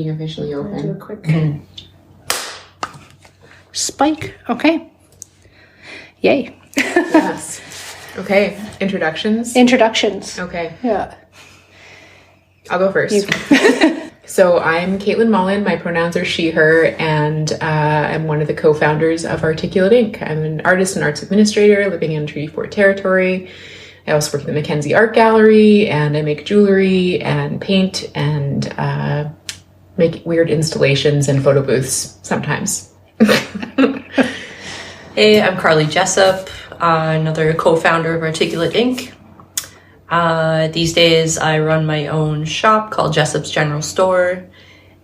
Meeting officially open. Do a quick spike. Okay. Yay. Yes. Okay. Introductions. Okay. Yeah. I'll go first. So I'm Caitlin Mullan. My pronouns are she, her, and I'm one of the co-founders of Articulate Inc. I'm an artist and arts administrator living in Treaty 4 territory. I also work at the Mackenzie Art Gallery, and I make jewelry and paint and make weird installations and photo booths sometimes. Hey, I'm Karli Jessup, another co-founder of Articulate Inc. These days I run my own shop called Jessup's General Store,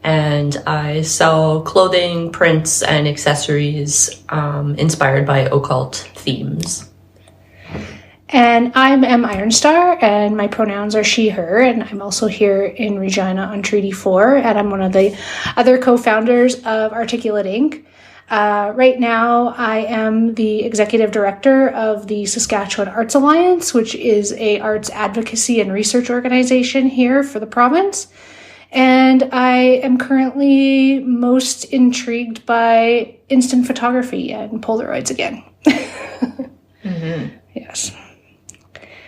and I sell clothing, prints, and accessories inspired by occult themes. And I'm Em Ironstar, and my pronouns are she, her, and I'm also here in Regina on Treaty 4, and I'm one of the other co-founders of Articulate Inc. Right now, I am the executive director of the Saskatchewan Arts Alliance, which is a arts advocacy and research organization here for the province. And I am currently most intrigued by instant photography and Polaroids again. Yes.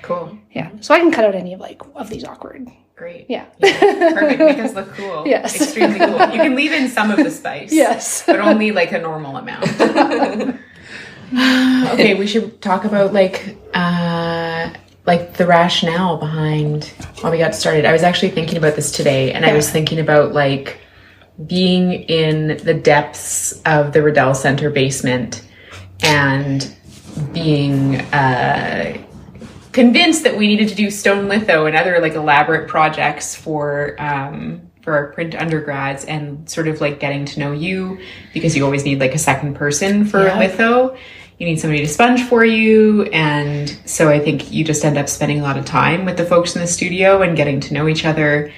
Cool. Yeah. So I can cut out any of these awkward. Great. Yeah. Perfect. Make us look cool. Yes. Extremely cool. You can leave in some of the spice. Yes. But only like a normal amount. Okay, we should talk about like the rationale behind how we got started. I was actually thinking about this today, and I was thinking about like being in the depths of the Riddell Center basement and being convinced that we needed to do stone litho and other like elaborate projects for our print undergrads, and sort of like getting to know you, because you always need like a second person for litho. You need somebody to sponge for you, and so I think you just end up spending a lot of time with the folks in the studio and getting to know each other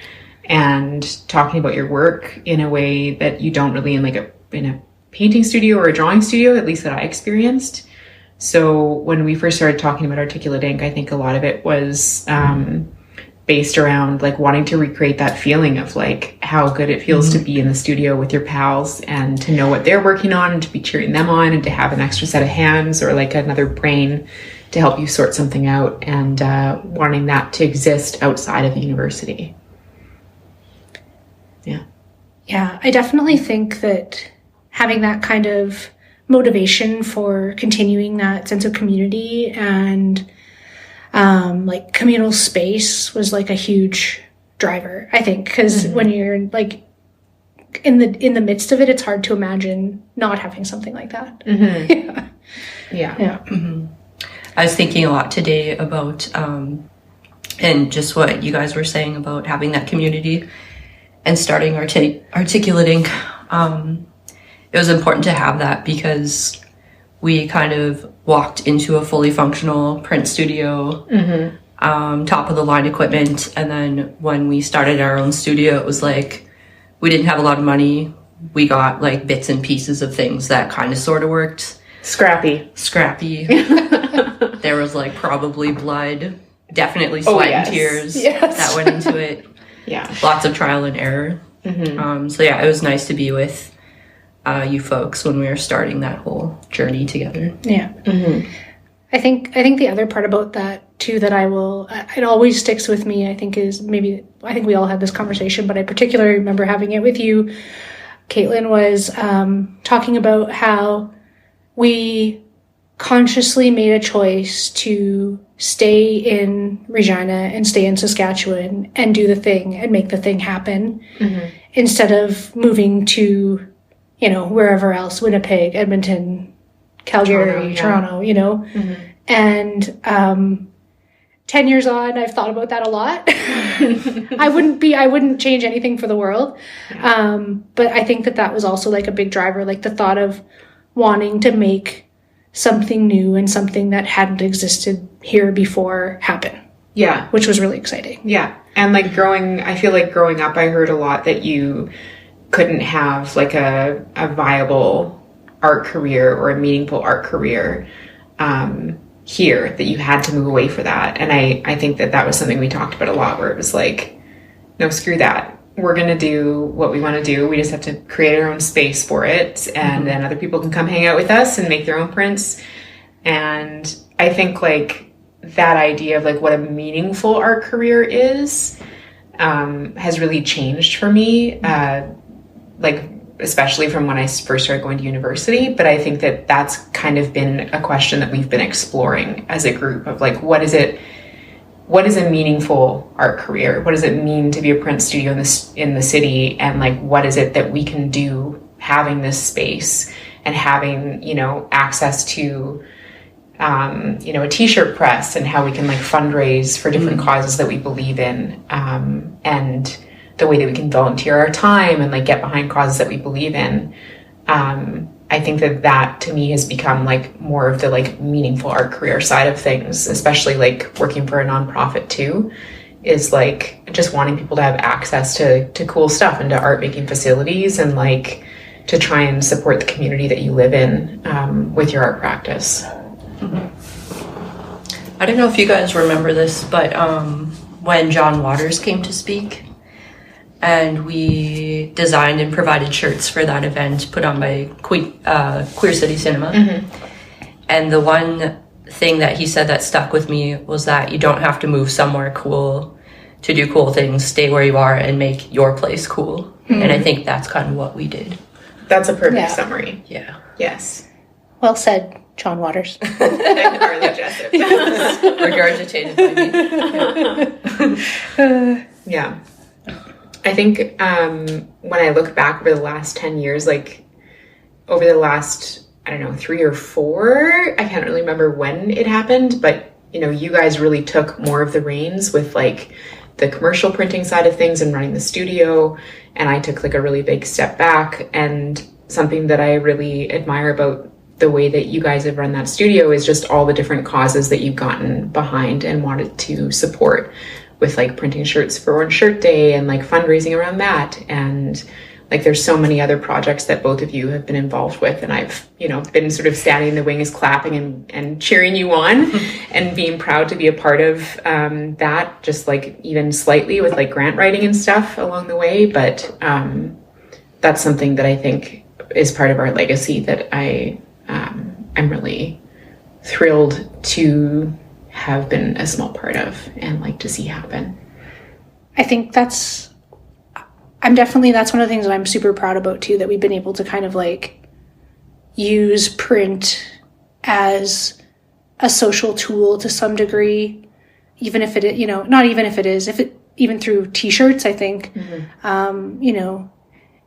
and talking about your work in a way that you don't really in a painting studio or a drawing studio, at least that I experienced. So when we first started talking about Articulate Inc., I think a lot of it was based around like wanting to recreate that feeling of like how good it feels to be in the studio with your pals and to know what they're working on and to be cheering them on and to have an extra set of hands or like another brain to help you sort something out, and wanting that to exist outside of the university. Yeah. Yeah, I definitely think that having that kind of motivation for continuing that sense of community and like communal space was like a huge driver, I think, because when you're like in the midst of it, it's hard to imagine not having something like that. I was thinking a lot today about and just what you guys were saying about having that community and starting Articulating. It was important to have that because we kind of walked into a fully functional print studio, top of the line equipment. And then when we started our own studio, it was like, we didn't have a lot of money. We got like bits and pieces of things that kind of sort of worked. Scrappy. There was like probably blood, definitely sweat and tears that went into it. Lots of trial and error. So yeah, it was nice to be with you folks when we were starting that whole journey together. I think the other part about that too that it always sticks with me, I think we all had this conversation, but I particularly remember having it with you, Caitlin, was talking about how we consciously made a choice to stay in Regina and stay in Saskatchewan and do the thing and make the thing happen instead of moving to wherever else, Winnipeg, Edmonton, Calgary, Toronto, and 10 years on, I've thought about that a lot. I wouldn't change anything for the world. But I think that was also like a big driver, like the thought of wanting to make something new and something that hadn't existed here before happen. Yeah. Which was really exciting. Yeah. And like I feel like growing up, I heard a lot that you couldn't have like a viable art career or a meaningful art career here, that you had to move away for that. And I think that was something we talked about a lot, where it was like, no, screw that. we're going to do what we want to do. We just have to create our own space for it. And then other people can come hang out with us and make their own prints. And I think like that idea of like what a meaningful art career is has really changed for me. Like, especially from when I first started going to university. But I think that that's kind of been a question that we've been exploring as a group of like, what is a meaningful art career? What does it mean to be a print studio in the city? And like, what is it that we can do having this space and having, you know, access to, you know, a t-shirt press, and how we can like fundraise for different causes that we believe in. And the way that we can volunteer our time and like get behind causes that we believe in. I think that to me has become like more of the like meaningful art career side of things, especially like working for a nonprofit too, is like just wanting people to have access to cool stuff and to art making facilities, and like to try and support the community that you live in with your art practice. I don't know if you guys remember this, but when John Waters came to speak, and we designed and provided shirts for that event put on by Queer City Cinema. And the one thing that he said that stuck with me was that you don't have to move somewhere cool to do cool things. Stay where you are and make your place cool. And I think that's kind of what we did. That's a perfect summary. Yeah. Yes. Well said, John Waters. And Karli Jessup. Regurgitated by me. Yeah. I think when I look back over the last 10 years, like over the last, I don't know, 3 or 4, I can't really remember when it happened, but, you know, you guys really took more of the reins with like the commercial printing side of things and running the studio. And I took like a really big step back. And something that I really admire about the way that you guys have run that studio is just all the different causes that you've gotten behind and wanted to support, with like printing shirts for Orange Shirt Day and like fundraising around that. And like there's so many other projects that both of you have been involved with, and I've, you know, been sort of standing in the wings clapping and cheering you on and being proud to be a part of that, just like even slightly with like grant writing and stuff along the way. But that's something that I think is part of our legacy that I'm really thrilled to have been a small part of and like to see happen. I think that's one of the things that I'm super proud about too, that we've been able to kind of like use print as a social tool to some degree, even if it, you know, not even if it is, even through t-shirts, I think, you know,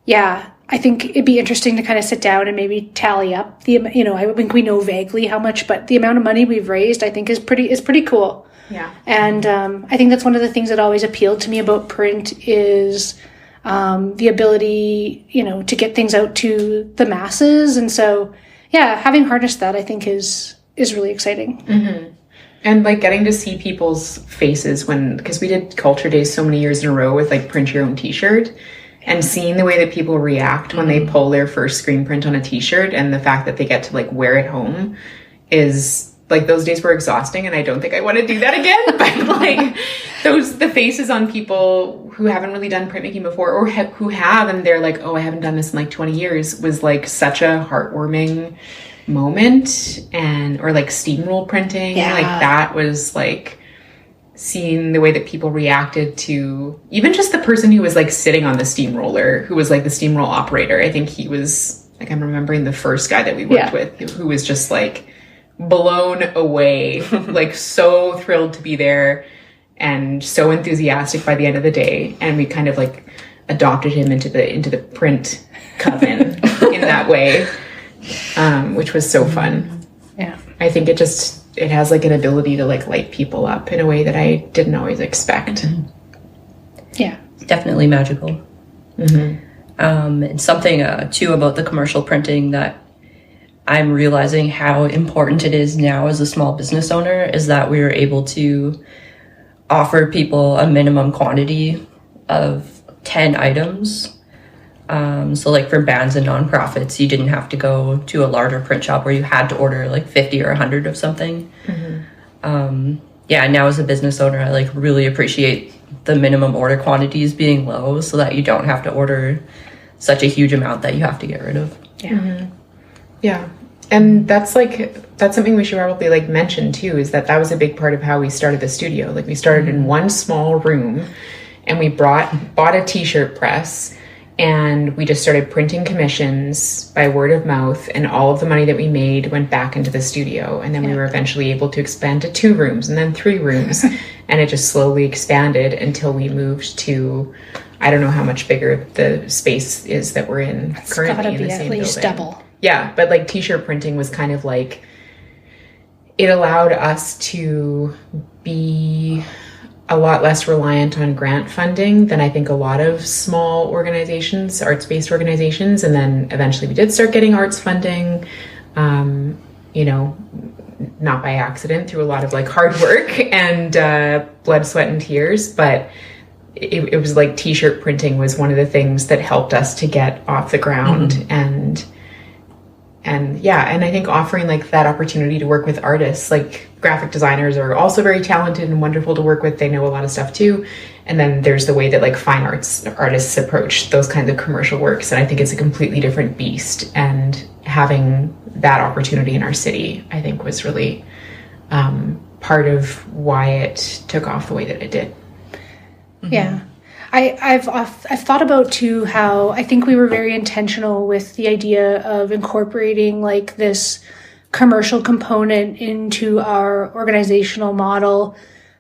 yeah, I think it'd be interesting to kind of sit down and maybe tally up the, you know, I think we know vaguely how much, but the amount of money we've raised, I think is pretty cool. Yeah. And I think that's one of the things that always appealed to me about print is the ability, you know, to get things out to the masses. And so, yeah, having harnessed that, I think is really exciting. And like getting to see people's faces because we did Culture Days so many years in a row with like print your own t-shirt. And seeing the way that people react when they pull their first screen print on a t-shirt, and the fact that they get to like wear it home, is like, those days were exhausting, and I don't think I want to do that again. But like the faces on people who haven't really done printmaking before, or who have, and they're like, oh, I haven't done this in like 20 years, was like such a heartwarming moment. Or like steamroll printing, like that was like seeing the way that people reacted to even just the person who was like sitting on the steamroller, who was like the steamroll operator. I think he was like, I'm remembering the first guy that we worked with, who was just like blown away, like so thrilled to be there and so enthusiastic by the end of the day. And we kind of like adopted him into the print coven in that way, which was so fun. Yeah. I think it has like an ability to like light people up in a way that I didn't always expect. Yeah. It's definitely magical. And something too about the commercial printing that I'm realizing how important it is now as a small business owner is that we were able to offer people a minimum quantity of 10 items. So like for bands and nonprofits, you didn't have to go to a larger print shop where you had to order like 50 or 100 of something. Yeah, now as a business owner, I like really appreciate the minimum order quantities being low so that you don't have to order such a huge amount that you have to get rid of. Yeah. Yeah. And that's something we should probably like mention too, is that was a big part of how we started the studio. Like we started in one small room and we bought a t-shirt press and we just started printing commissions by word of mouth, and all of the money that we made went back into the studio. And then we were eventually able to expand to 2 rooms and then 3 rooms and it just slowly expanded until we moved to, I don't know how much bigger the space is that we're in currently in the same building. It's gotta be at least double. Yeah, but like t-shirt printing was kind of like, it allowed us to be a lot less reliant on grant funding than I think a lot of small organizations, arts-based organizations. And then eventually we did start getting arts funding, you know, not by accident, through a lot of like hard work and blood, sweat, and tears. But it was like t-shirt printing was one of the things that helped us to get off the ground. And yeah, and I think offering like that opportunity to work with artists, like graphic designers are also very talented and wonderful to work with. They know a lot of stuff too. And then there's the way that like fine arts artists approach those kinds of commercial works. And I think it's a completely different beast. And having that opportunity in our city, I think was really part of why it took off the way that it did. Yeah. I've thought about too how I think we were very intentional with the idea of incorporating like this commercial component into our organizational model.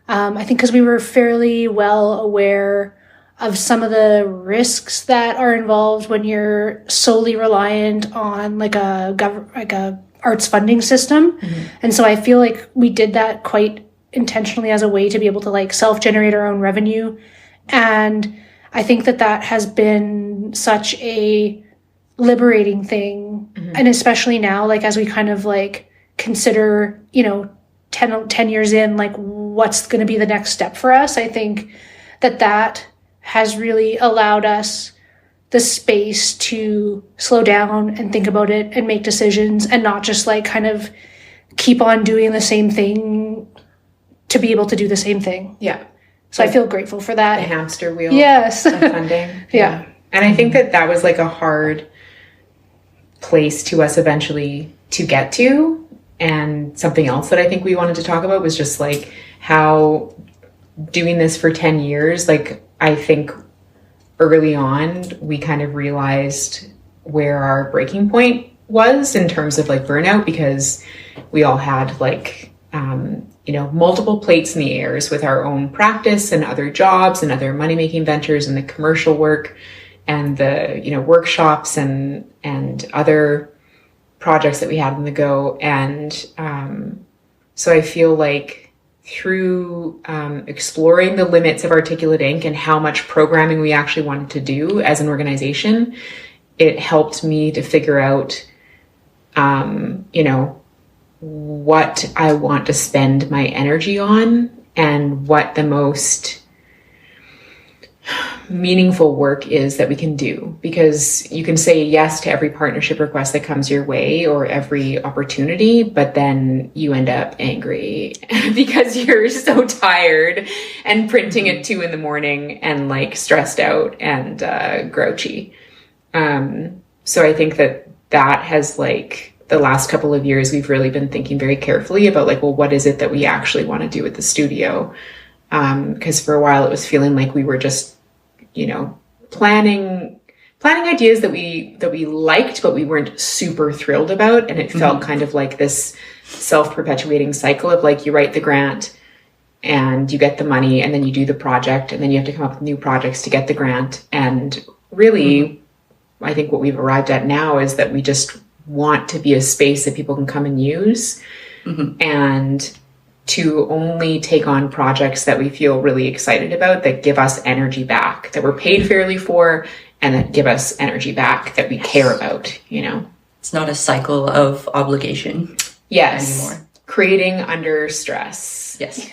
I think because we were fairly well aware of some of the risks that are involved when you're solely reliant on like a arts funding system. And so I feel like we did that quite intentionally as a way to be able to like self-generate our own revenue. And I think that has been such a liberating thing. And especially now, like as we kind of like consider, you know, 10 years in, like what's going to be the next step for us, I think that has really allowed us the space to slow down and think about it and make decisions and not just like kind of keep on doing the same thing to be able to do the same thing. Yeah. So I feel grateful for that. The hamster wheel of funding. Yeah. And I think that was like a hard place to us eventually to get to. And something else that I think we wanted to talk about was just like how doing this for 10 years, like I think early on, we kind of realized where our breaking point was in terms of like burnout, because we all had like, you know, multiple plates in the airs with our own practice and other jobs and other money-making ventures and the commercial work and the, you know, workshops and other projects that we had on the go. And so I feel like through exploring the limits of Articulate Inc. and how much programming we actually wanted to do as an organization, it helped me to figure out, you know, what I want to spend my energy on and what the most meaningful work is that we can do. Because you can say yes to every partnership request that comes your way or every opportunity, but then you end up angry because you're so tired and printing at 2 a.m. and like stressed out and grouchy. So I think that has like, the last couple of years, we've really been thinking very carefully about like, well, what is it that we actually want to do with the studio? Because for a while it was feeling like we were just, you know, planning ideas that we liked, but we weren't super thrilled about. And it felt kind of like this self-perpetuating cycle of like, you write the grant and you get the money and then you do the project and then you have to come up with new projects to get the grant. And really, I think what we've arrived at now is that we just want to be a space that people can come and use and to only take on projects that we feel really excited about, that give us energy back, that we're paid fairly for, and that give us energy back that we care about, you know? It's not a cycle of obligation anymore. Creating under stress. Yes.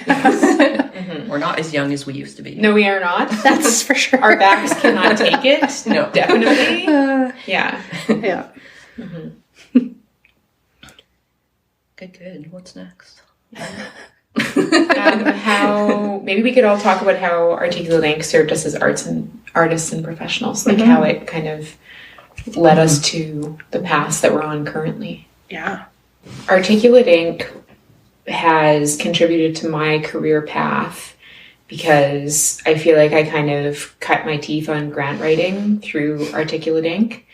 We're not as young as we used to be. No, we are not. That's for sure. Our backs cannot take it. No. Definitely. Yeah. Good. What's next? How maybe we could all talk about how Articulate Ink served us as artists and professionals, like how it kind of led us to the paths that we're on currently. Yeah. Articulate Ink has contributed to my career path because I feel like I kind of cut my teeth on grant writing through Articulate Ink.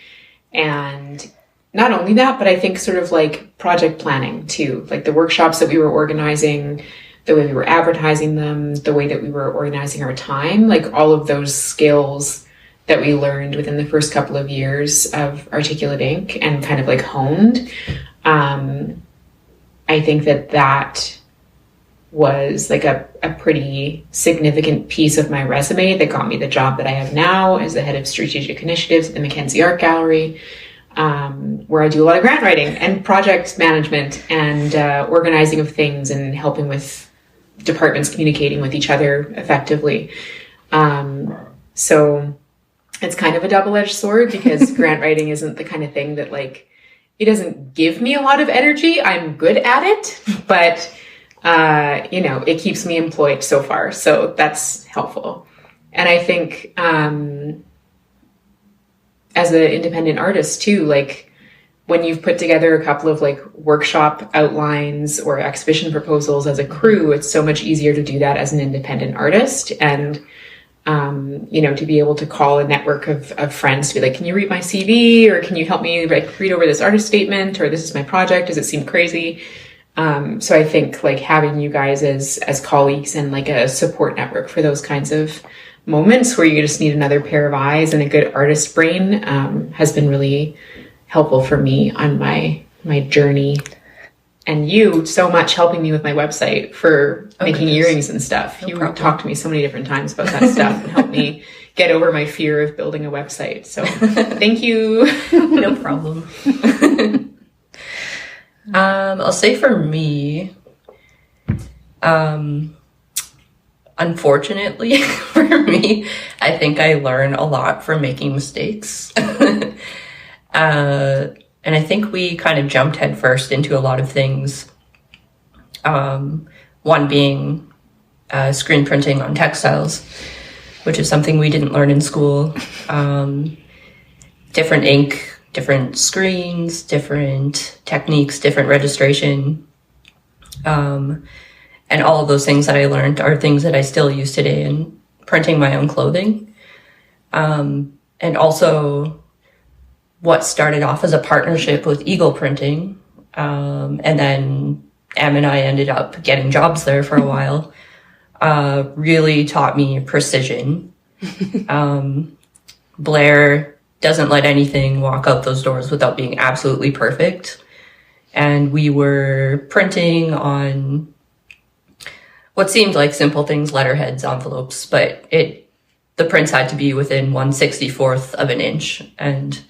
And not only that, but I think sort of like project planning too, like the workshops that we were organizing, the way we were advertising them, the way that we were organizing our time, like all of those skills that we learned within the first couple of years of Articulate Ink and kind of like honed. I think that was like a pretty significant piece of my resume that got me the job that I have now as the head of strategic initiatives at the Mackenzie Art Gallery, where I do a lot of grant writing and project management and organizing of things and helping with departments communicating with each other effectively. So it's kind of a double-edged sword because grant writing isn't the kind of thing that like, it doesn't give me a lot of energy. I'm good at it, but it keeps me employed so far. So that's helpful. And I think as an independent artist too, like when you've put together a couple of like workshop outlines or exhibition proposals as a crew, it's so much easier to do that as an independent artist. And to be able to call a network of friends to be like, can you read my CV, or can you help me like read over this artist statement, or this is my project, does it seem crazy? So I think like having you guys as colleagues and like a support network for those kinds of moments where you just need another pair of eyes and a good artist brain has been really helpful for me on my journey. And you so much helping me with my website for making earrings and stuff. You talked to me so many different times about that stuff and helped me get over my fear of building a website. So thank you. No problem. I'll say for me, unfortunately for me, I think I learn a lot from making mistakes. And I think we kind of jumped headfirst into a lot of things. One being screen printing on textiles, which is something we didn't learn in school. Different ink, different screens, different techniques, different registration. And all of those things that I learned are things that I still use today in printing my own clothing. And also what started off as a partnership with Eagle Printing. And then Em and I ended up getting jobs there for a while. Really taught me precision. Blair doesn't let anything walk out those doors without being absolutely perfect. And we were printing on what seemed like simple things, letterheads, envelopes, but the prints had to be within 1/64th of an inch. And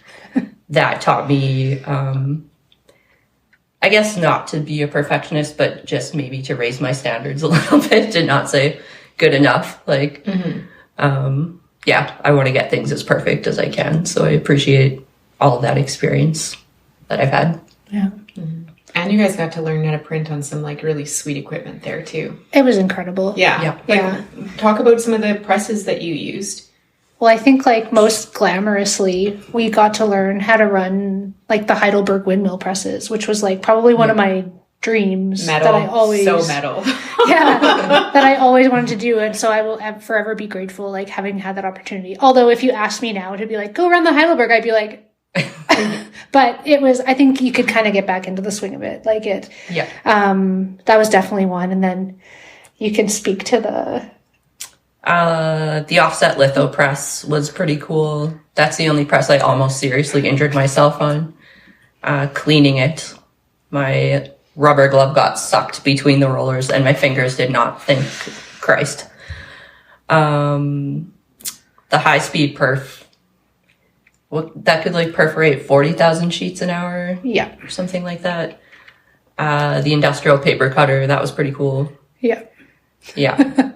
that taught me, I guess not to be a perfectionist, but just maybe to raise my standards a little bit, to not say good enough. Like, I want to get things as perfect as I can. So I appreciate all of that experience that I've had. Yeah. And you guys got to learn how to print on some like really sweet equipment there too. It was incredible. Yeah. Talk about some of the presses that you used. Well, I think like most glamorously, we got to learn how to run like the Heidelberg windmill presses, which was like probably one of my dreams metal, that I always metal. that I always wanted to do. And so I will forever be grateful, like having had that opportunity. Although if you asked me now to be like, go run the Heidelberg, I'd be like, but it was, I think you could kind of get back into the swing of it. Like it, that was definitely one. And then you can speak to the offset litho press was pretty cool. That's the only press I almost seriously injured myself on. Cleaning it, my rubber glove got sucked between the rollers and my fingers did not think, Christ. The high speed perf, that could like perforate 40,000 sheets an hour. Yeah. Or something like that. The industrial paper cutter, that was pretty cool. Yeah. Yeah.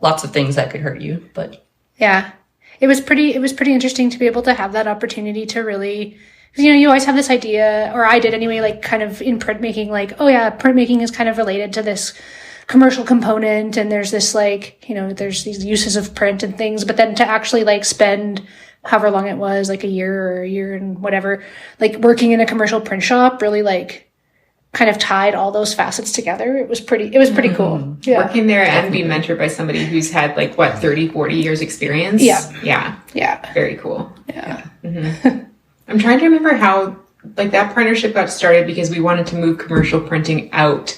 Lots of things that could hurt you, but yeah, it was pretty interesting to be able to have that opportunity to really, because you always have this idea, or I did anyway, like kind of in printmaking, like, oh yeah, printmaking is kind of related to this commercial component, and there's this like, you know, there's these uses of print and things, but then to actually like spend however long it was, like a year and whatever, like working in a commercial print shop really like kind of tied all those facets together. It was pretty cool. Yeah. Working there and being mentored by somebody who's had like, what, 30, 40 years experience? Yeah. Very cool. Yeah. I'm trying to remember how like that partnership got started because we wanted to move commercial printing out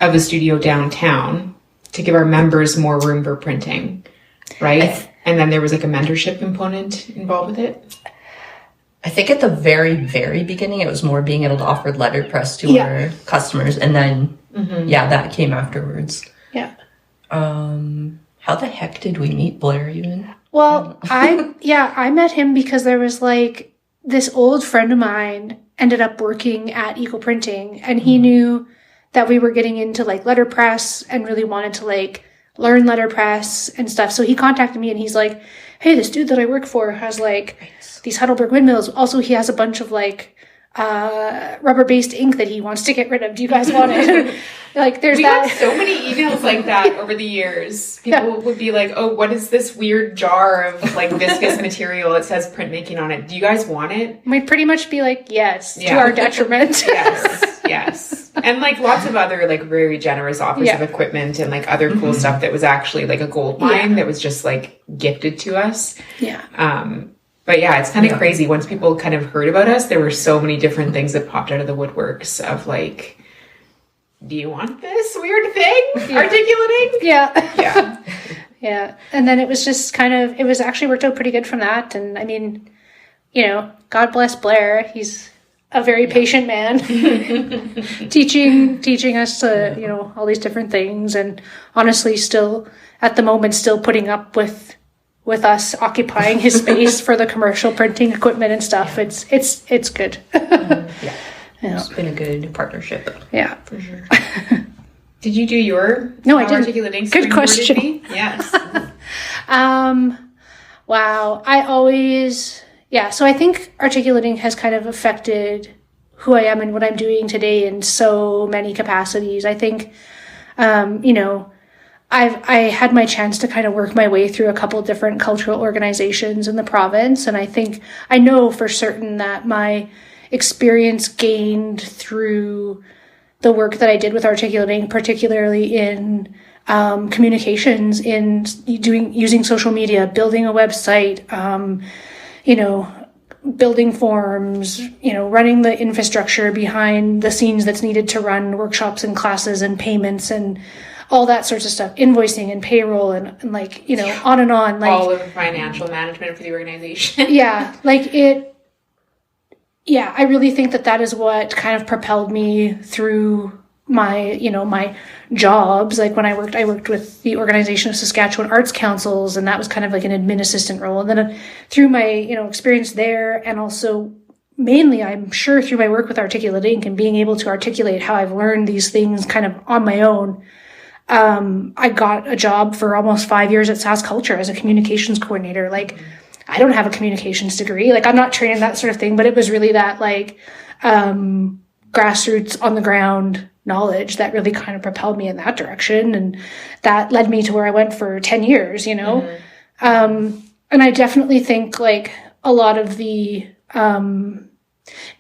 of the studio downtown to give our members more room for printing, right? And then there was like a mentorship component involved with it. I think at the very, very beginning, it was more being able to offer letterpress to our customers. And then, that came afterwards. Yeah. How the heck did we meet Blair even? Well, I met him because there was like this old friend of mine ended up working at Eco Printing, and he knew that we were getting into like letterpress and really wanted to like learn letterpress and stuff. So he contacted me and he's like, hey, this dude that I work for has like these Heidelberg windmills. Also, he has a bunch of like rubber-based ink that he wants to get rid of. Do you guys want it? Like, we got so many emails like that over the years. People would be like, oh, what is this weird jar of like viscous material that says printmaking on it? Do you guys want it? We'd pretty much be like, yes, to our detriment. Yes. And like lots of other like very generous offers of equipment and like other cool stuff that was actually like a gold mine that was just like gifted to us. But yeah, it's kind of crazy. Once people kind of heard about us, there were so many different things that popped out of the woodworks of like, do you want this weird thing? Articulating? Yeah. And then it was just kind of, it was actually worked out pretty good from that. And I mean, you know, God bless Blair. He's a very patient man, teaching us, you know, all these different things. And honestly, still at the moment, still putting up with us occupying his space for the commercial printing equipment and stuff. It's good. It's been a good partnership. Yeah, for sure. Did you do your I didn't. Articulating Good question. Yes. Wow. So I think articulating has kind of affected who I am and what I'm doing today in so many capacities. I think, you know, I had my chance to kind of work my way through a couple different cultural organizations in the province. And I know for certain that my experience gained through the work that I did with articulating, particularly in communications, in using social media, building a website, you know, building forms, you know, running the infrastructure behind the scenes that's needed to run workshops and classes and payments and all that sorts of stuff, invoicing and payroll and like, you know, on and on. Like all of the financial management for the organization. I really think that is what kind of propelled me through my, you know, my jobs. Like when I worked with the Organization of Saskatchewan Arts Councils, and that was kind of like an admin assistant role. And then through my, you know, experience there, and also mainly, I'm sure through my work with Articulate Inc. and being able to articulate how I've learned these things kind of on my own, I got a job for almost 5 years at Sask Culture as a communications coordinator. Like, I don't have a communications degree. Like, I'm not trained in that sort of thing, but it was really that like grassroots on the ground knowledge that really kind of propelled me in that direction. And that led me to where I went for 10 years, you know? And I definitely think like a lot of the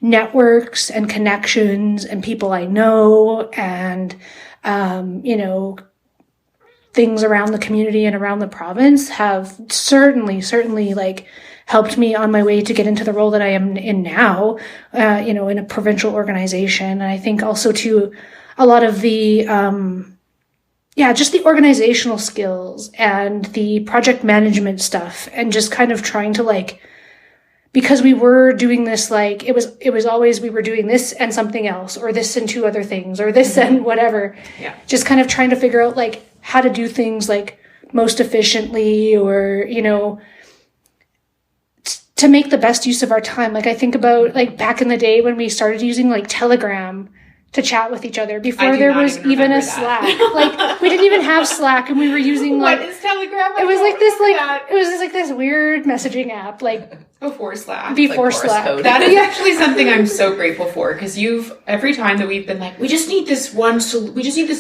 networks and connections and people I know and, you know, things around the community and around the province have certainly like helped me on my way to get into the role that I am in now, you know, in a provincial organization. And I think also too, a lot of the, just the organizational skills and the project management stuff and just kind of trying to like, because we were doing this, like, it was always, we were doing this and something else, or this and two other things, or this and whatever. Yeah. Just kind of trying to figure out like how to do things like most efficiently, or, you know, to make the best use of our time. Like I think about like back in the day when we started using like Telegram to chat with each other I before do there not was even even a remember that. Slack. Like, we didn't even have Slack, and we were using What like is Telegram? I it was don't like this remember like that. it was just like this weird messaging app like Before Slack. before Morse Slack. code. That is actually something I'm so grateful for, because every time that we've been like, we just need this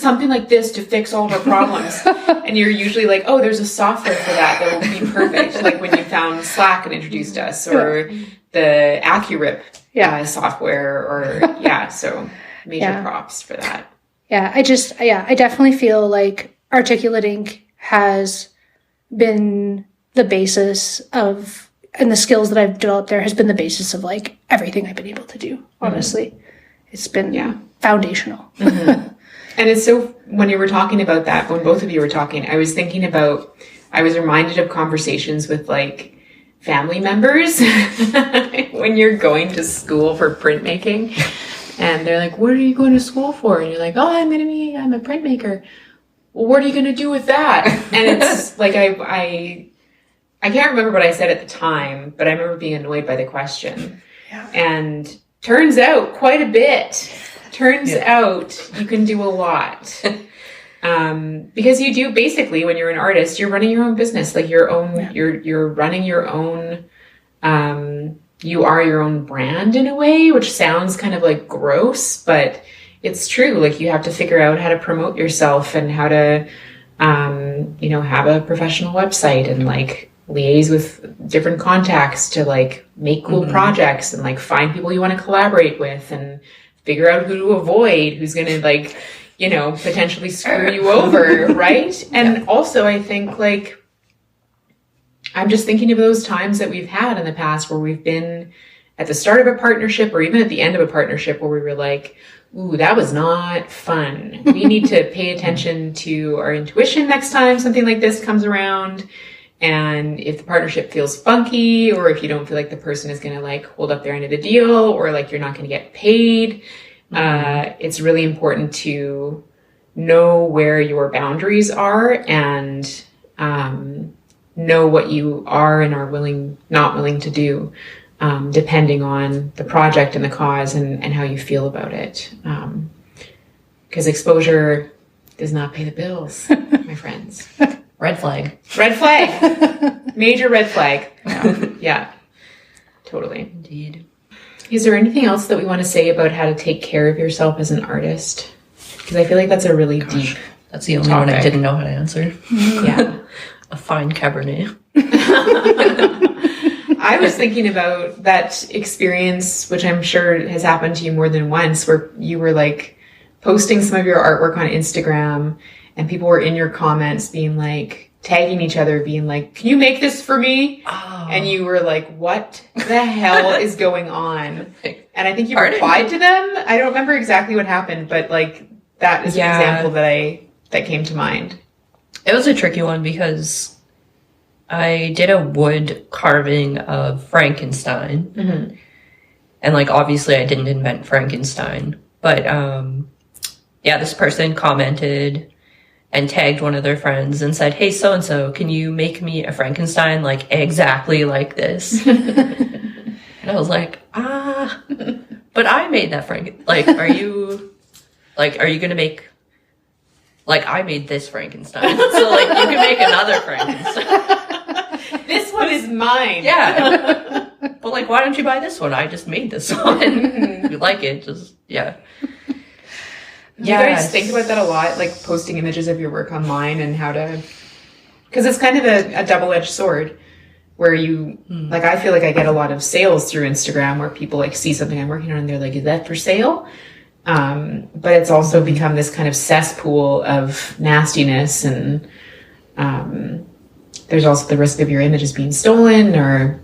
something like this to fix all of our problems, and you're usually like, oh, there's a software for that will be perfect. Like when you found Slack and introduced us, or the AccuRip software, or so major props for that. Yeah, I definitely feel like Articulating has been the basis of, and the skills that I've developed there has been the basis of like everything I've been able to do. Honestly, it's been foundational. And it's so, when you were talking about that, when both of you were talking, I was reminded of conversations with like family members when you're going to school for printmaking, and they're like, what are you going to school for? And you're like, oh, I'm a printmaker. Well, what are you going to do with that? And it's like, I can't remember what I said at the time, but I remember being annoyed by the question. Yeah. And turns out quite a bit. Turns out you can do a lot. Because you do, basically, when you're an artist, you're running your own business, like your own, you're running your own, you are your own brand in a way, which sounds kind of like gross, but it's true. Like, you have to figure out how to promote yourself and how to, have a professional website and like liaise with different contacts to like make cool projects and like find people you want to collaborate with and figure out who to avoid, who's going to like, potentially screw you over, right? And also, I think, like, I'm just thinking of those times that we've had in the past where we've been at the start of a partnership or even at the end of a partnership where we were like, ooh, that was not fun. We need to pay attention to our intuition next time something like this comes around. And if the partnership feels funky, or if you don't feel like the person is going to like hold up their end of the deal, or like you're not going to get paid, it's really important to know where your boundaries are and know what you are and are not willing to do, depending on the project and the cause and how you feel about it. Because exposure does not pay the bills, my friends. Red flag. Red flag. Major red flag. Yeah, totally. Indeed. Is there anything else that we want to say about how to take care of yourself as an artist? Because I feel like that's a really deep That's the only one I didn't know how to answer. Yeah. A fine Cabernet. I was thinking about that experience, which I'm sure has happened to you more than once, where you were like posting some of your artwork on Instagram and people were in your comments being like, tagging each other, being like, can you make this for me? Oh. And you were like, what the hell is going on? And I think you replied to them. I don't remember exactly what happened, but like that is an example that came to mind. It was a tricky one because I did a wood carving of Frankenstein. Mm-hmm. And like, obviously I didn't invent Frankenstein, but this person commented and tagged one of their friends and said, hey, so-and-so, can you make me a Frankenstein like exactly like this? And I was like, but I made that like, are you gonna make, like, I made this Frankenstein, so like you can make another Frankenstein. This one is mine. Yeah. But like, why don't you buy this one? I just made this one. If you like it, just, Do you guys think about that a lot, like posting images of your work online and how to, because it's kind of a double-edged sword where you, like, I feel like I get a lot of sales through Instagram where people like see something I'm working on and they're like, is that for sale? But it's also become this kind of cesspool of nastiness, and there's also the risk of your images being stolen or,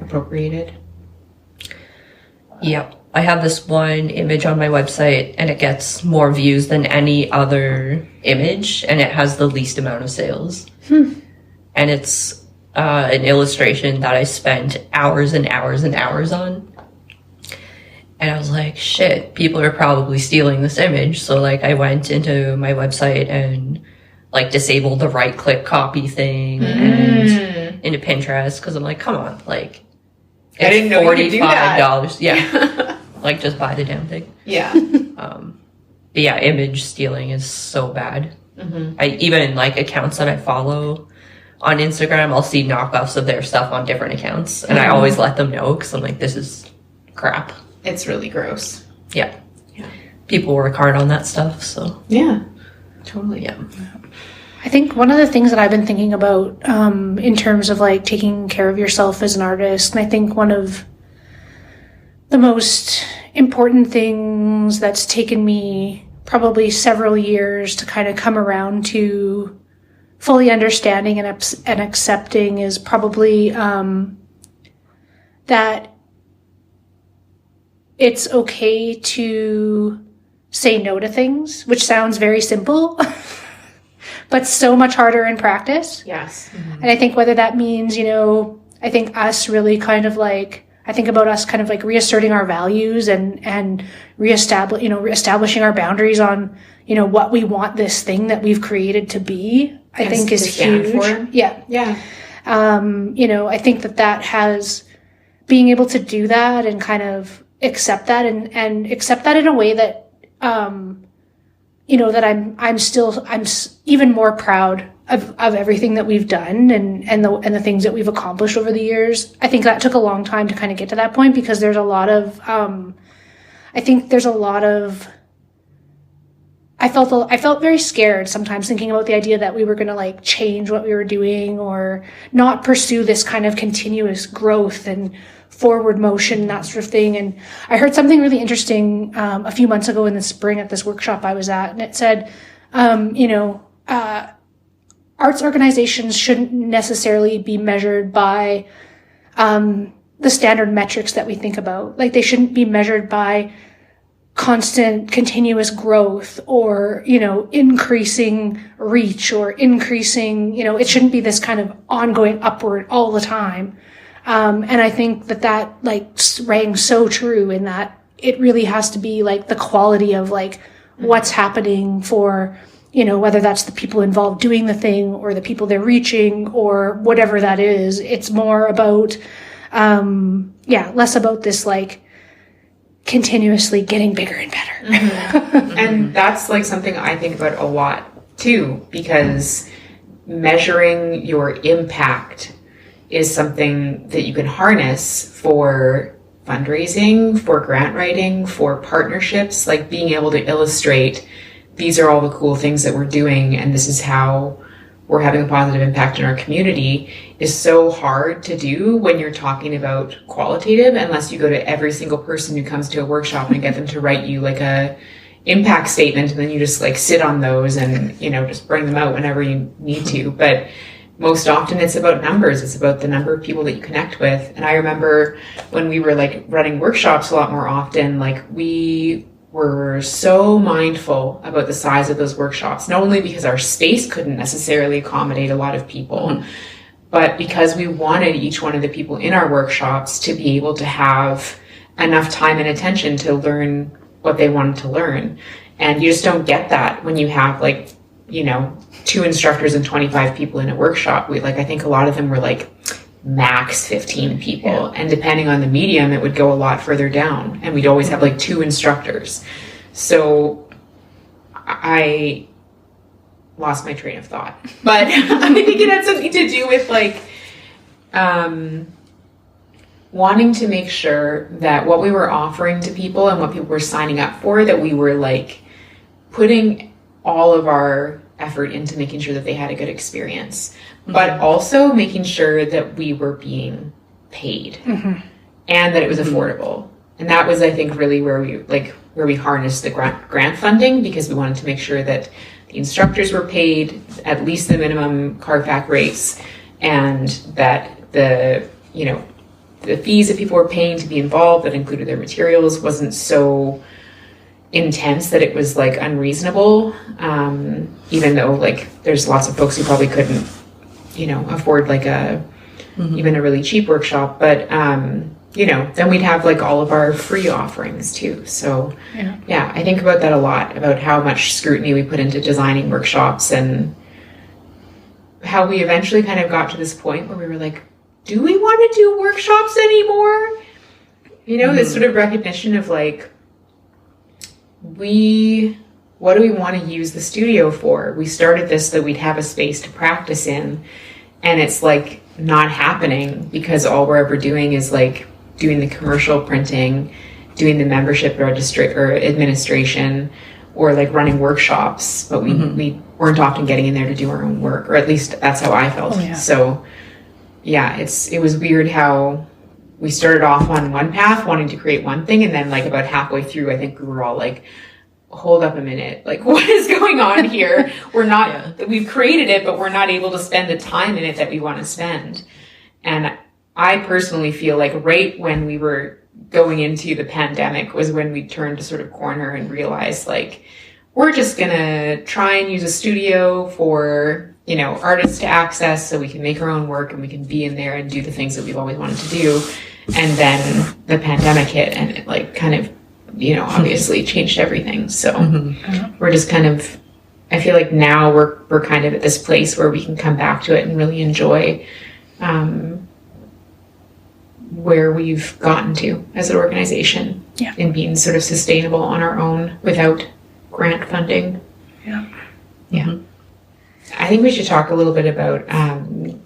appropriated. Yep. I have this one image on my website and it gets more views than any other image and it has the least amount of sales. And it's an illustration that I spent hours and hours and hours on. And I was like, shit, people are probably stealing this image. So like I went into my website and like disabled the right click copy thing and into Pinterest because I'm like, come on, like, I didn't know you could do that. $45. Yeah. like just buy the damn thing. Yeah. But yeah, image stealing is so bad. I even like accounts that I follow on Instagram, I'll see knockoffs of their stuff on different accounts, and I always let them know because I'm like, this is crap. It's really gross. Yeah. People work hard on that stuff, so yeah, totally. Yeah. I think one of the things that I've been thinking about in terms of like taking care of yourself as an artist, and I think one of the most important things that's taken me probably several years to kind of come around to fully understanding and accepting is probably that it's okay to say no to things, which sounds very simple, but so much harder in practice. Yes. And I think whether that means, I think us really kind of like, I think about us kind of like reasserting our values and reestablishing our boundaries on, what we want this thing that we've created to be, I think is huge. For. Yeah. Yeah. I think that has being able to do that and kind of accept that and accept that in a way that, that I'm even more proud of everything that we've done and the things that we've accomplished over the years. I think that took a long time to kind of get to that point because there's a lot of, I felt very scared sometimes thinking about the idea that we were going to like change what we were doing or not pursue this kind of continuous growth and forward motion, that sort of thing. And I heard something really interesting a few months ago in the spring at this workshop I was at, and it said, arts organizations shouldn't necessarily be measured by the standard metrics that we think about. Like they shouldn't be measured by constant continuous growth or, increasing reach or increasing, it shouldn't be this kind of ongoing upward all the time. And I think that like rang so true in that it really has to be like the quality of like what's happening for, whether that's the people involved doing the thing or the people they're reaching or whatever that is. It's more about, less about this like continuously getting bigger and better. And that's like something I think about a lot too, because measuring your impact is something that you can harness for fundraising, for grant writing, for partnerships, like being able to illustrate these are all the cool things that we're doing and this is how we're having a positive impact in our community is so hard to do when you're talking about qualitative, unless you go to every single person who comes to a workshop and get them to write you like a impact statement and then you just like sit on those and, just bring them out whenever you need to. But most often it's about numbers. It's about the number of people that you connect with. And I remember when we were like running workshops a lot more often, like we were so mindful about the size of those workshops, not only because our space couldn't necessarily accommodate a lot of people, but because we wanted each one of the people in our workshops to be able to have enough time and attention to learn what they wanted to learn. And you just don't get that when you have like, 2 instructors and 25 people in a workshop. I think a lot of them were like max 15 people. Yeah. And depending on the medium, it would go a lot further down. And we'd always have like 2 instructors. So I lost my train of thought. But I think it had something to do with like wanting to make sure that what we were offering to people and what people were signing up for, that we were like putting all of our effort into making sure that they had a good experience, but also making sure that we were being paid and that it was affordable. And that was, I think, really where we harnessed the grant funding, because we wanted to make sure that the instructors were paid at least the minimum CARFAC rates, and that the fees that people were paying to be involved that included their materials wasn't so intense that it was like unreasonable, even though like there's lots of folks who probably couldn't afford like even a really cheap workshop, but then we'd have like all of our free offerings too. So yeah, I think about that a lot, about how much scrutiny we put into designing workshops and how we eventually kind of got to this point where we were like, do we want to do workshops anymore? You know, this sort of recognition of like, what do we want to use the studio for? We started this so that we'd have a space to practice in, and it's like not happening because all we're ever doing is like doing the commercial printing, doing the membership or administration, or like running workshops, but we weren't often getting in there to do our own work, or at least that's how I felt. So yeah, it was weird how we started off on one path wanting to create one thing, and then like about halfway through, I think we were all like, hold up a minute, like what is going on here? We're not, we've created it, but we're not able to spend the time in it that we want to spend. And I personally feel like right when we were going into the pandemic was when we turned to sort of corner and realized like, we're just gonna try and use a studio for, you know, artists to access so we can make our own work and we can be in there and do the things that we've always wanted to do. And then the pandemic hit and it like kind of, you know, obviously changed everything. So we're just kind of, I feel like now we're kind of at this place where we can come back to it and really enjoy where we've gotten to as an organization in being sort of sustainable on our own without grant funding. I think we should talk a little bit about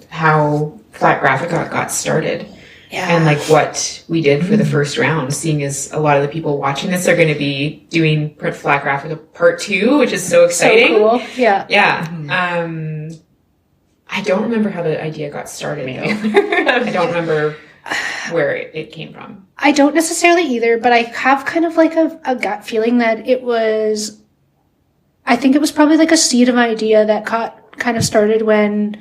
how Flatgrafika got started and like what we did for the first round, seeing as a lot of the people watching this are going to be doing Flatgrafika Part 2, which is so exciting. So cool. I don't remember how the idea got started though. I don't remember where it came from. I don't necessarily either, but I have kind of like a gut feeling that I think it was probably like a seed of idea that kind of started when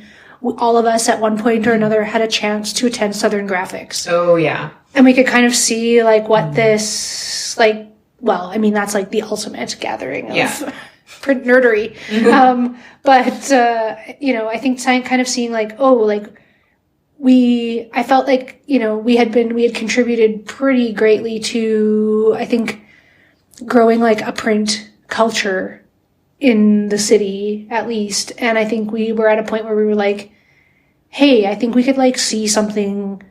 all of us at one point or another had a chance to attend Southern Graphics. Oh, yeah. And we could kind of see like what this, like, well, I mean, that's like the ultimate gathering of print nerdery. But, you know, I think kind of seeing like, oh, like, I felt like, you know, we had contributed pretty greatly to, I think, growing like a print culture in the city, at least. And I think we were at a point where we were like, hey, I think we could like see something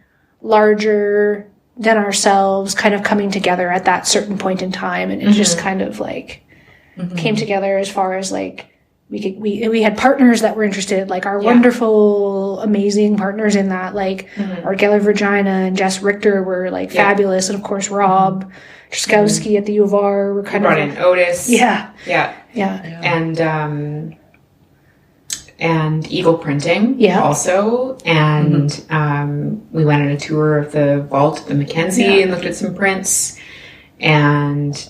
larger than ourselves kind of coming together at that certain point in time. And it just kind of like came together as far as like, we had partners that were interested, like our wonderful, amazing partners in that, like our Geller Virginia and Jess Richter were like fabulous. And of course, Rob Trzaskowski at the U of R were kind of brought in Otis. And Eagle Printing also. And we went on a tour of the vault at the Mackenzie and looked at some prints. And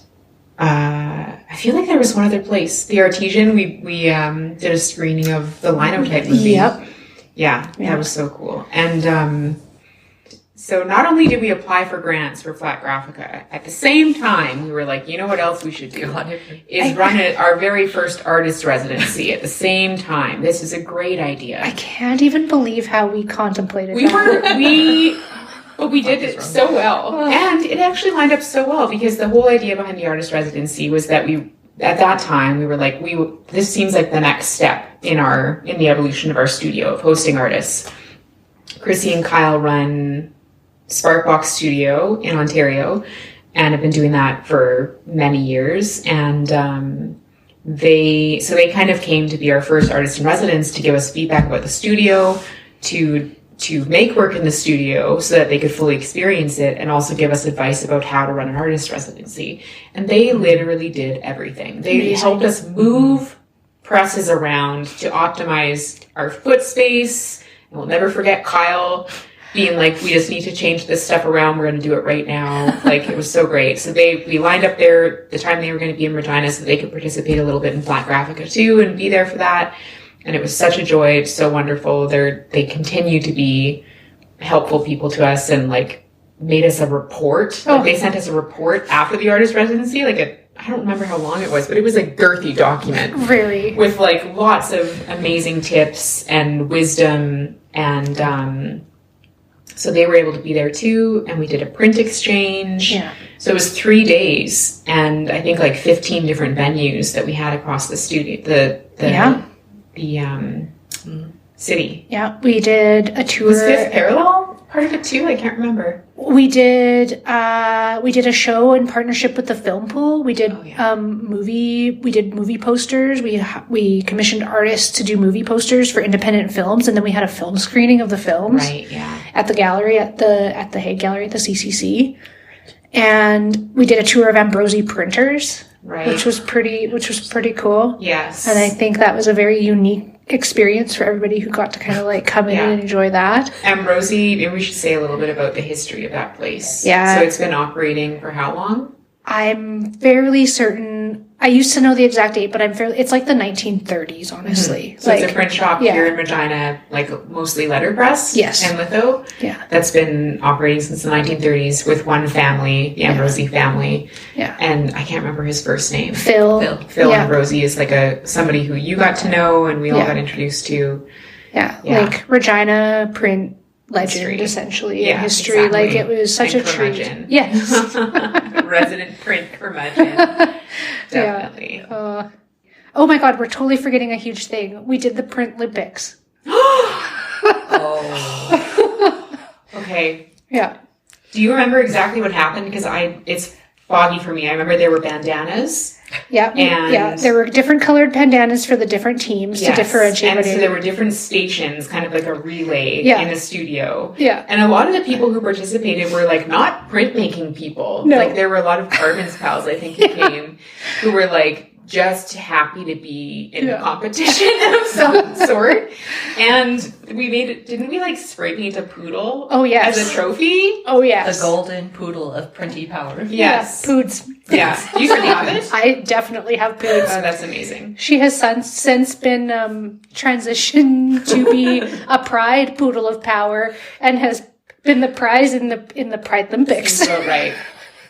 I feel like there was one other place, the Artesian. We did a screening of the Linotype movie. Yeah, that was so cool. And so not only did we apply for grants for Flatgrafika, at the same time we were like, you know what else we should do is run our very first artist residency at the same time. This is a great idea. I can't even believe how we contemplated But we did it so well. And it actually lined up so well because the whole idea behind the artist residency was that at that time, we were like, this seems like the next step in the evolution of our studio of hosting artists. Chrissy and Kyle run Sparkbox Studio in Ontario and have been doing that for many years. And they kind of came to be our first artist in residence to give us feedback about the studio, to make work in the studio so that they could fully experience it, and also give us advice about how to run an artist residency. And they literally did everything. They helped us move presses around to optimize our foot space. And we'll never forget Kyle being like, we just need to change this stuff around. We're going to do it right now. Like, it was so great. So we lined up the time they were going to be in Regina so they could participate a little bit in Flatgrafika too and be there for that. And it was such a joy. It's so wonderful. They continue to be helpful people to us and like made us a report. Like, they sent us a report after the artist residency, I don't remember how long it was, but it was a girthy document. Really? With like lots of amazing tips and wisdom. And so they were able to be there too. And we did a print exchange. Yeah. So it was 3 days and I think like 15 different venues that we had across the studio, the city. Yeah, we did a tour. Was Fifth Parallel part of it too? I can't remember. We did a show in partnership with the film pool. We did movie posters. We commissioned artists to do movie posters for independent films, and then we had a film screening of the films. Right, yeah. At the gallery at the Hague Gallery at the CCC. And we did a tour of Ambrosi printers. Right. Which was pretty cool. Yes. And I think that was a very unique experience for everybody who got to kind of like come in and enjoy that. Ambrosi, maybe we should say a little bit about the history of that place. Yeah. So it's been operating for how long? I'm fairly certain. I used to know the exact date, but it's like the 1930s, honestly. Mm-hmm. So it's a print shop here in Regina, like mostly letterpress and litho. Yeah. That's been operating since the 1930s with one family, the Ambrosi family. Yeah. And I can't remember his first name. Phil Ambrosi is like somebody who you got to know and we all got introduced to. Yeah. Like Regina print legend, essentially, in history. Exactly. Like, it was such a treat. Yes. Resident print curmudgeon. Definitely. Yeah. Oh my God, we're totally forgetting a huge thing. We did the Print Olympics. Oh. Okay. Yeah. Do you remember exactly what happened? Because it's foggy for me. I remember there were bandanas. Yeah. And there were different colored bandanas for the different teams to differentiate. And so there were different stations, kind of like a relay in the studio. Yeah. And a lot of the people who participated were like not printmaking people. No. Like there were a lot of Carbon's pals, I think, who came, who were like just happy to be in a competition of some sort. And we didn't we like spray paint a poodle? Oh, yes. As a trophy? Oh, yes. The golden poodle of printy power. Yes. Yeah, Poods. Yeah. Do you still have it? I definitely have Poods. Oh, that's amazing. She has since been transitioned to be a Pride Poodle of Power and has been the prize in the Pride Olympics. Seems about right.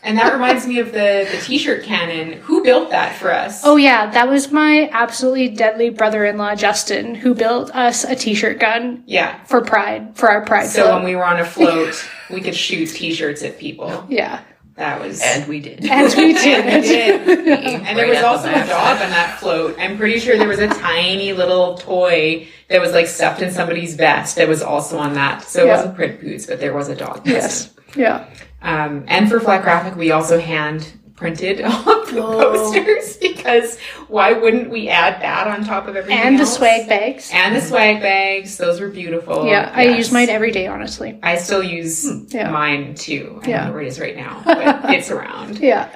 And that reminds me of the t-shirt cannon. Who built that for us? Oh, yeah. That was my absolutely deadly brother-in-law, Justin, who built us a t-shirt gun. Yeah. For our Pride So float. when we were on a float, we could shoot t-shirts at people. Yeah. That was... And we did. And we did. And there was also a dog on that float. I'm pretty sure there was a tiny little toy that was like stuffed in somebody's vest that was also on that. So it wasn't print boots, but there was a dog. Yes. Yeah. And for Flatgrafika, we also hand printed all of the posters because why wouldn't we add that on top of everything and else? The swag bags. And the swag bags. Those were beautiful. Yeah, I use mine every day, honestly. I still use mine too. I don't know where it is right now, but it's around. Yeah.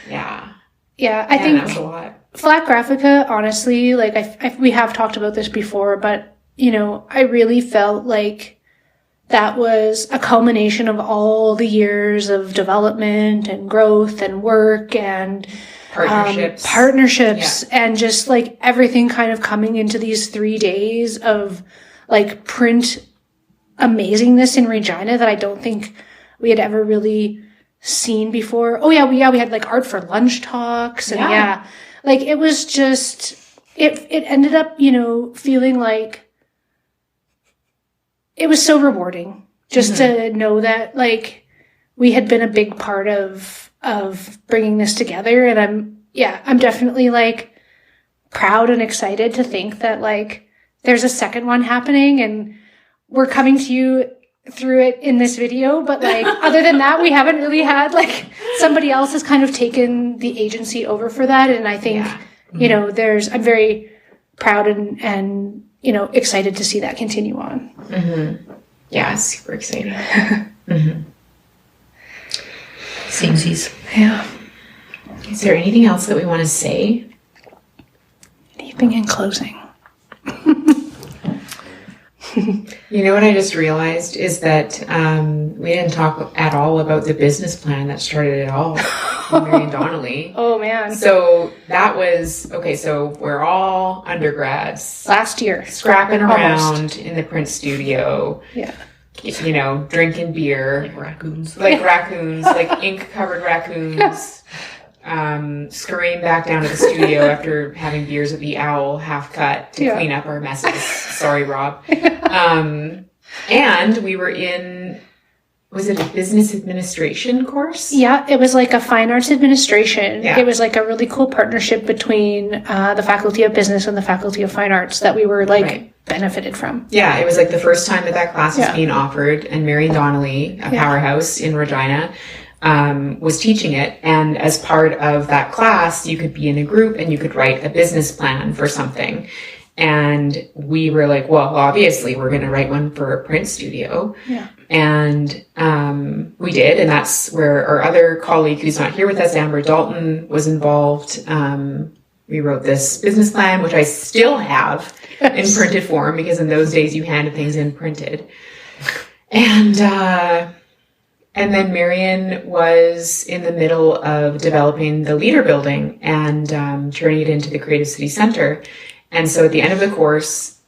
Yeah. Yeah, I think that was a lot. Flatgrafika, honestly, like we have talked about this before, but I really felt like that was a culmination of all the years of development and growth and work and partnerships and just like everything kind of coming into these 3 days of like print amazingness in Regina that I don't think we had ever really seen before. Oh yeah, we had like art for lunch talks and like it was just it ended up, feeling like it was so rewarding just to know that like we had been a big part of bringing this together. And I'm definitely like proud and excited to think that like there's a second one happening and we're coming to you through it in this video. But like, other than that, we haven't really had like somebody else has kind of taken the agency over for that. And I think, I'm very proud and excited to see that continue on. Mm-hmm. Yeah, super exciting. Samesies. Yeah. Is there anything else that we want to say? Anything in closing? You know what I just realized is that we didn't talk at all about the business plan that started it all. Mary and Donnelly. Oh man. So that was so we're all undergrads. Last year. Scrapping around in the print studio. Yeah. Drinking beer. Like raccoons, like ink covered raccoons. Scurrying back down to the studio after having beers with the owl half cut to clean up our messes. Sorry, Rob. And we were in, was it a business administration course? Yeah, it was like a fine arts administration. Yeah. It was like a really cool partnership between the Faculty of Business and the Faculty of Fine Arts that we were like benefited from. Yeah, it was like the first time that class was Yeah. being offered, and Marion Donnelly, a powerhouse in Regina, was teaching it. And as part of that class, you could be in a group and you could write a business plan for something. And we were like, well, obviously we're going to write one for a print studio. Yeah. And we did. And that's where our other colleague who's not here with us, Amber Dalton, was involved. We wrote this business plan, which I still have in printed form, because in those days you handed things in printed. And then Marion was in the middle of developing the leader building and turning it into the Creative City Center. And so at the end of the course,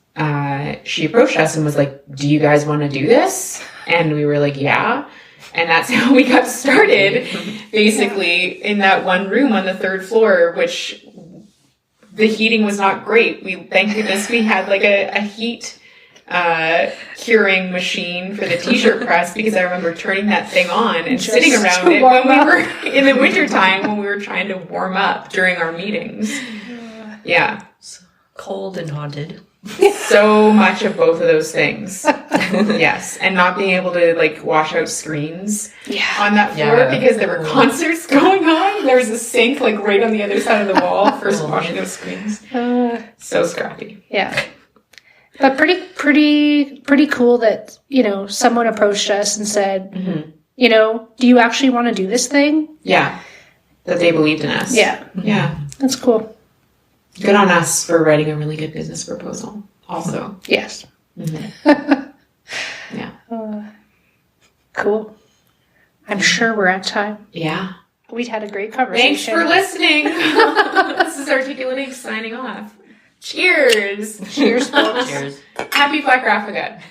she approached us and was like, do you guys want to do this? And we were like, yeah. And that's how we got started, basically, in that one room on the 3rd floor, which the heating was not great. Thank goodness we had like a heat curing machine for the t-shirt press, because I remember turning that thing on and Just sitting around it warm when up. we were in the wintertime when we were trying to warm up during our meetings. Yeah. Cold and haunted. So much of both of those things. Yes. And not being able to like wash out screens on that floor because there were concerts going on. There was a sink like right on the other side of the wall for washing out screens. So scrappy. Yeah. But pretty cool that, someone approached us and said, do you actually want to do this thing? Yeah. That they believed in us. Yeah. Yeah. That's cool. Good on us for writing a really good business proposal also. Yes. Yeah. Cool. I'm sure we're at time. Yeah. We'd had a great Thanks conversation. for listening. This is Articulating signing off. Cheers. Cheers, folks. Cheers. Happy Flatgrafika.